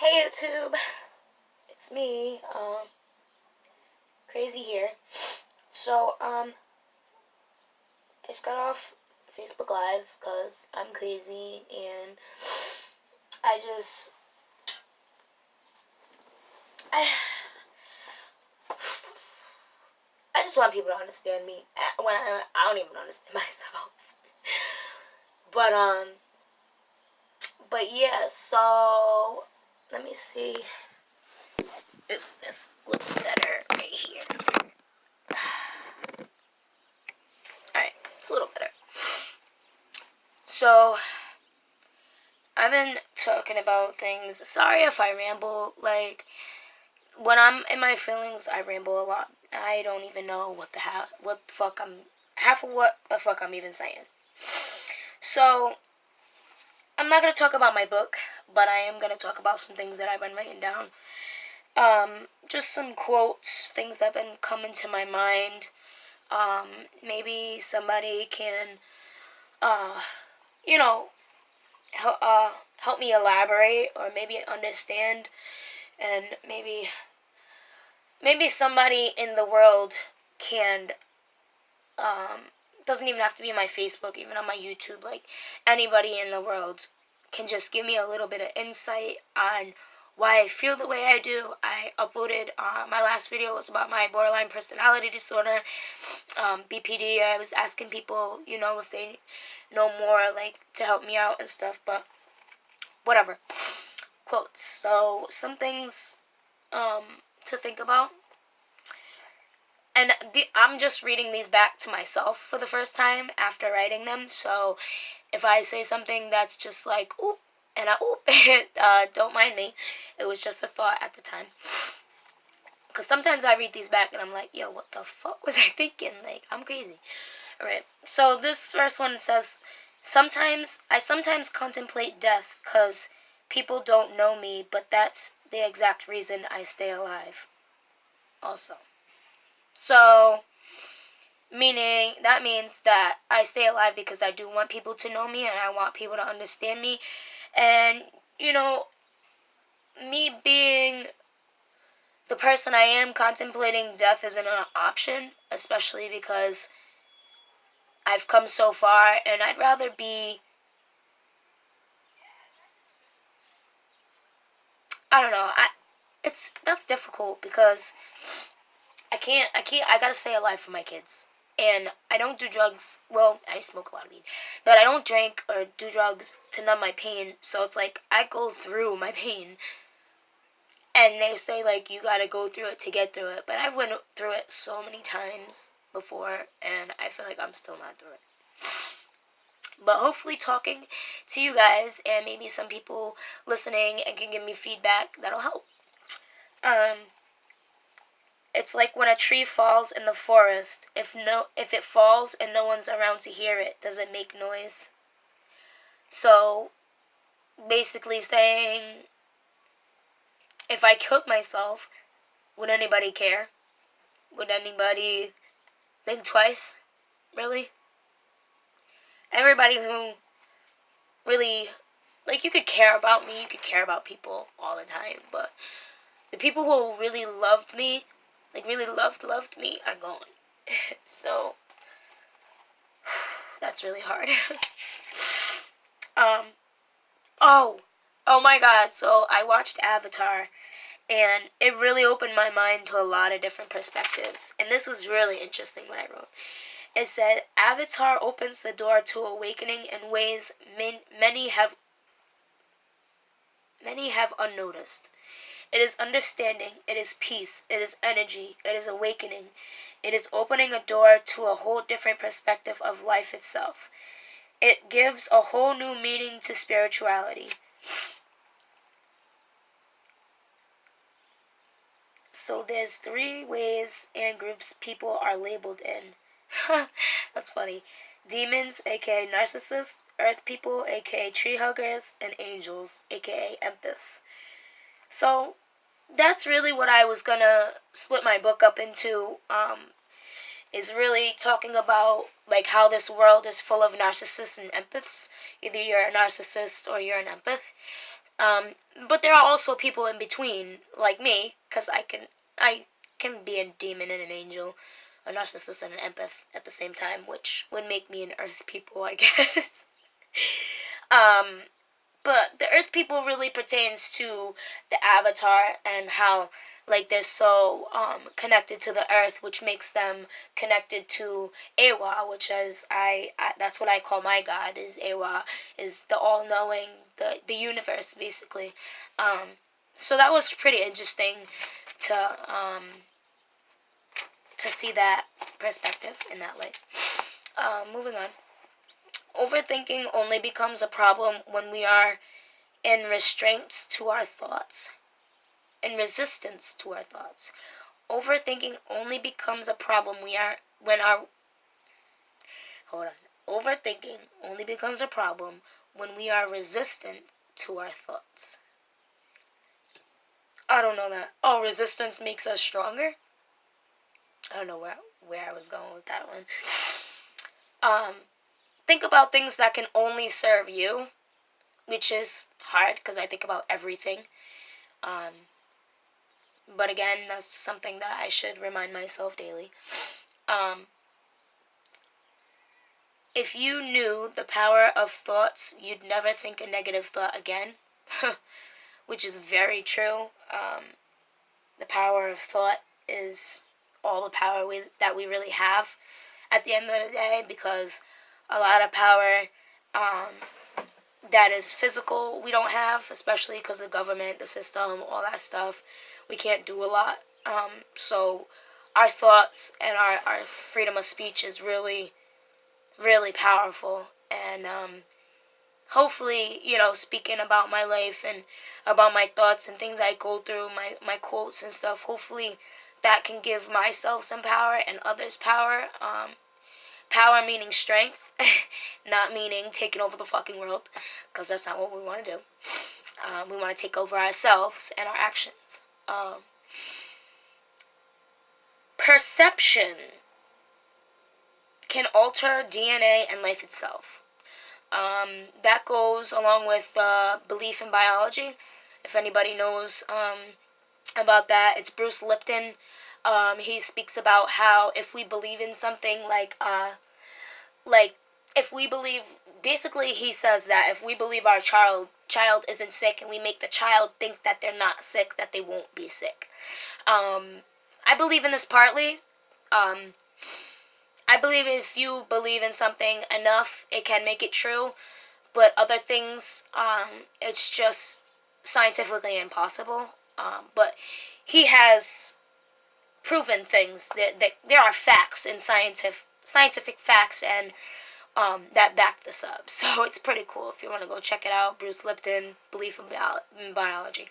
Hey YouTube, it's me, Crazy here. So, I just got off Facebook Live because I'm crazy and I just, I, I just want people to understand me when I don't even understand myself. But, but yeah, so, let me see if this looks better right here. Alright, it's a little better. So, I've been talking about things. Sorry if I ramble. Like, when I'm in my feelings, I ramble a lot. I don't even know what the fuck I'm even saying. So, I'm not gonna talk about my book, but I am gonna talk about some things that I've been writing down. Just some quotes, things that have been coming to my mind. Maybe somebody can, you know, help me elaborate or maybe understand, and maybe somebody in the world can, doesn't even have to be my Facebook, even on my YouTube, like anybody in the world can just give me a little bit of insight on why I feel the way I do. I uploaded, my last video was about my borderline personality disorder, BPD. I was asking people, if they know more, like, to help me out and stuff, but whatever. Quotes. So, some things, to think about. And I'm just reading these back to myself for the first time after writing them. So if I say something that's just like, oop, and don't mind me. It was just a thought at the time. Because sometimes I read these back and I'm like, yo, what the fuck was I thinking? Like, I'm crazy. Alright, so this first one says, I sometimes contemplate death because people don't know me, but that's the exact reason I stay alive. Also. So, that means that I stay alive because I do want people to know me and I want people to understand me. And, me being the person I am, contemplating death isn't an option, especially because I've come so far and I'd rather be, I don't know, that's difficult because I gotta stay alive for my kids. And I don't do drugs. Well, I smoke a lot of weed. But I don't drink or do drugs to numb my pain. So it's like, I go through my pain. And they say, like, you gotta go through it to get through it. But I went through it so many times before. And I feel like I'm still not through it. But hopefully talking to you guys and maybe some people listening and can give me feedback, that'll help. It's like when a tree falls in the forest. If it falls and no one's around to hear it, does it make noise? So, basically saying, if I killed myself, would anybody care? Would anybody think twice? Really? Everybody who really, like, you could care about me, you could care about people all the time, but the people who really loved me, like, really loved me, are gone. So, that's really hard. Oh my god, so I watched Avatar, and it really opened my mind to a lot of different perspectives, and this was really interesting what I wrote. It said, Avatar opens the door to awakening in ways many have unnoticed. It is understanding, it is peace, it is energy, it is awakening. It is opening a door to a whole different perspective of life itself. It gives a whole new meaning to spirituality. So there's 3 ways and groups people are labeled in. That's funny. Demons, aka narcissists, earth people, aka tree huggers, and angels, aka empaths. So that's really what I was gonna split my book up into, is really talking about, like, how this world is full of narcissists and empaths. Either you're a narcissist or you're an empath. But there are also people in between, like me, because I can be a demon and an angel, a narcissist and an empath at the same time, which would make me an earth people, I guess. um, but the earth people really pertains to the avatar and how like they're so connected to the earth, which makes them connected to Ewa, which is I that's what I call my god, is Ewa, is the all knowing, the universe basically. So that was pretty interesting to um, to see that perspective in that light. Moving on. Overthinking only becomes a problem when we are in restraints to our thoughts, in resistance to our thoughts. Overthinking only becomes a problem we are when our hold on. Overthinking only becomes a problem when we are resistant to our thoughts. I don't know that. Oh, resistance makes us stronger? I don't know where I was going with that one. Think about things that can only serve you, which is hard because I think about everything. But again, that's something that I should remind myself daily. If you knew the power of thoughts, you'd never think a negative thought again, which is very true. The power of thought is all the power that we really have at the end of the day, because a lot of power that is physical we don't have, especially because the government, the system, all that stuff, we can't do a lot. So our thoughts and our freedom of speech is really, really powerful. And hopefully, speaking about my life and about my thoughts and things I go through, my quotes and stuff, hopefully that can give myself some power and others power. Power meaning strength, not meaning taking over the fucking world, because that's not what we want to do. We want to take over ourselves and our actions. Perception can alter DNA and life itself. That goes along with belief in biology. If anybody knows about that, it's Bruce Lipton. He speaks about how if we believe in something like if we believe, basically he says that if we believe our child isn't sick and we make the child think that they're not sick, that they won't be sick. I believe in this partly. I believe if you believe in something enough, it can make it true. But other things, it's just scientifically impossible. But he has proven things that there are facts in scientific facts and that back this up. So it's pretty cool if you want to go check it out. Bruce Lipton, Belief in Biology.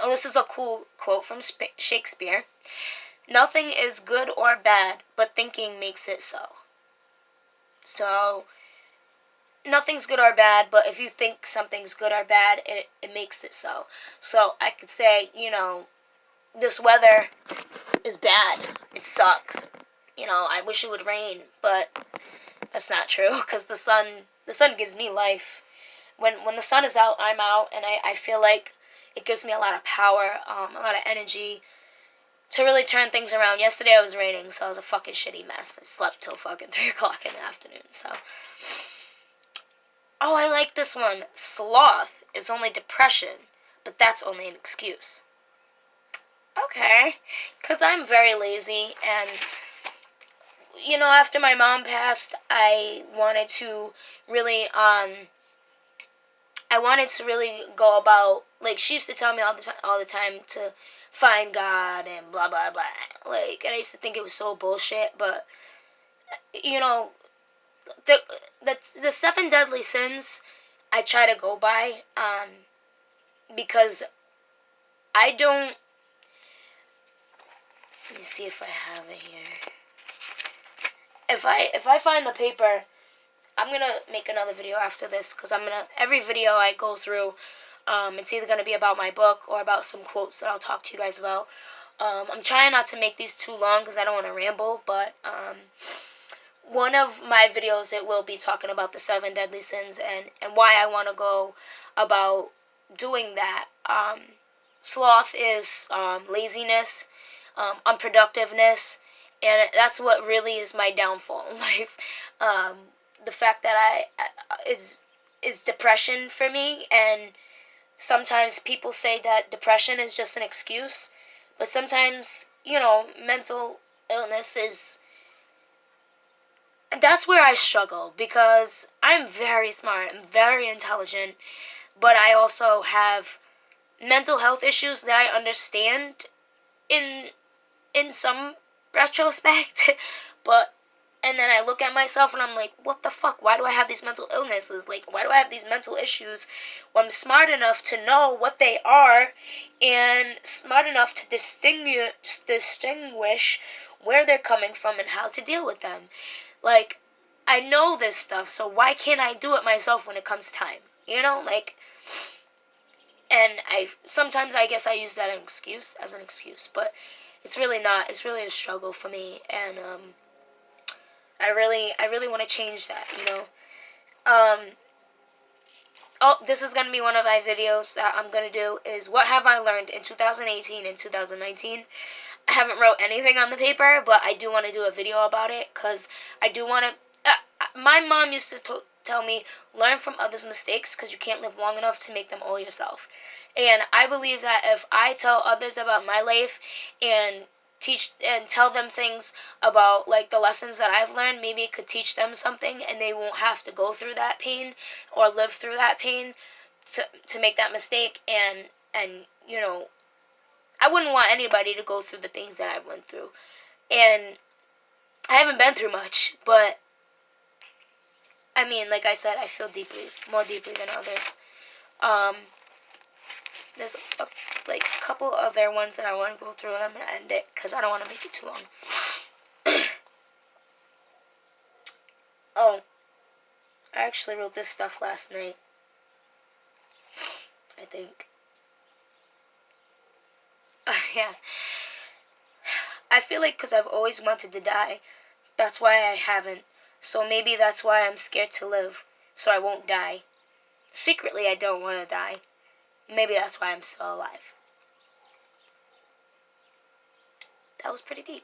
This is a cool quote from Shakespeare. Nothing is good or bad, but thinking makes it so. So, nothing's good or bad, but if you think something's good or bad, it makes it so. So, I could say, this weather is bad. It sucks. I wish it would rain, but that's not true, because the sun gives me life. When the sun is out, I'm out, and I feel like it gives me a lot of power, a lot of energy to really turn things around. Yesterday it was raining, so I was a fucking shitty mess. I slept till fucking 3 o'clock in the afternoon, so. Oh, I like this one. Sloth is only depression, but that's only an excuse. Okay, because I'm very lazy, and, after my mom passed, I wanted to really go about, like, she used to tell me all the time to find God and blah, blah, blah. Like, and I used to think it was so bullshit, but, the 7 deadly sins I try to go by, because I don't, let me see if I have it here. If I find the paper, I'm gonna make another video after this, because every video I go through, it's either gonna be about my book or about some quotes that I'll talk to you guys about. I'm trying not to make these too long because I don't want to ramble, but one of my videos, it will be talking about the 7 deadly sins and why I want to go about doing that. Sloth is laziness, unproductiveness, and that's what really is my downfall in life. The fact that is depression for me, and sometimes people say that depression is just an excuse, but sometimes, mental illness is. And that's where I struggle, because I'm very smart, I'm very intelligent, but I also have mental health issues that I understand in some retrospect. But and then I look at myself and I'm like, what the fuck? Why do I have these mental illnesses? Like, why do I have these mental issues when I'm smart enough to know what they are and smart enough to distinguish where they're coming from and how to deal with them? Like, I know this stuff, so why can't I do it myself when it comes time? And sometimes I guess I use that as an excuse, but it's really not. It's really a struggle for me, and I really want to change that. Oh, this is gonna be one of my videos that I'm gonna do is what have I learned in 2018 and 2019. I haven't wrote anything on the paper, but I do want to do a video about it, because I do want to. My mom used to tell me, learn from others' mistakes, because you can't live long enough to make them all yourself. And I believe that if I tell others about my life and teach and tell them things about, like, the lessons that I've learned, maybe it could teach them something, and they won't have to go through that pain or live through that pain to make that mistake. And I wouldn't want anybody to go through the things that I went through. And I haven't been through much, but I mean, like I said, I feel more deeply than others. There's a couple other ones that I want to go through, and I'm going to end it because I don't want to make it too long. Oh, I actually wrote this stuff last night, I think. Yeah. I feel like because I've always wanted to die, that's why I haven't. So maybe that's why I'm scared to live, so I won't die. Secretly, I don't want to die. Maybe that's why I'm still alive. That was pretty deep.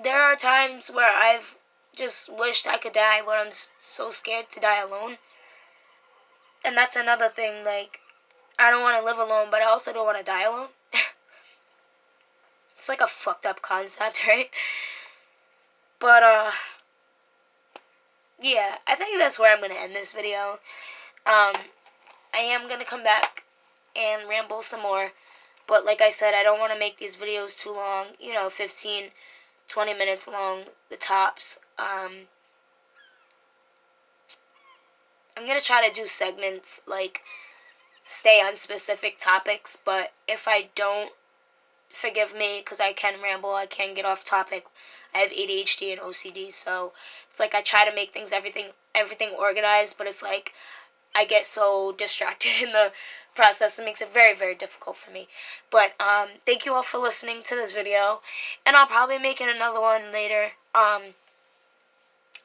There are times where I've just wished I could die, but I'm so scared to die alone. And that's another thing, like, I don't want to live alone, but I also don't want to die alone. It's like a fucked up concept, right? But, yeah, I think that's where I'm going to end this video. I am going to come back and ramble some more. But like I said, I don't want to make these videos too long. 15, 20 minutes long, the tops. I'm going to try to do segments, like, stay on specific topics. But if I don't, forgive me, because I can ramble, I can get off topic. I have ADHD and OCD, so it's like I try to make everything organized, but it's like I get so distracted in the process. It makes it very, very difficult for me. But thank you all for listening to this video, and I'll probably be making another one later. I'm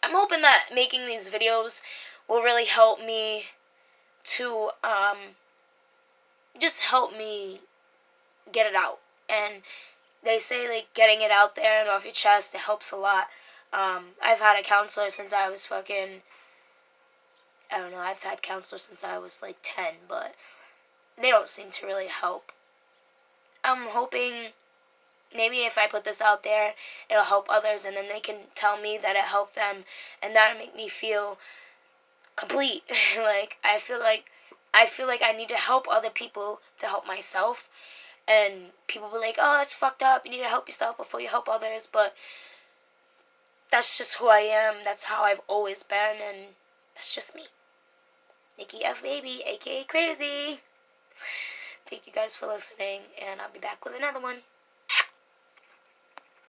hoping that making these videos will really help me to just help me get it out. And they say, like, getting it out there and off your chest, it helps a lot. I've had a counselor since I was I've had counselors since I was, like, 10, but they don't seem to really help. I'm hoping maybe if I put this out there, it'll help others, and then they can tell me that it helped them, and that'll make me feel complete. I feel like I need to help other people to help myself. And people be like, oh, that's fucked up. You need to help yourself before you help others. But that's just who I am. That's how I've always been. And that's just me. Nikki F. Baby, a.k.a. Crazy. Thank you guys for listening. And I'll be back with another one.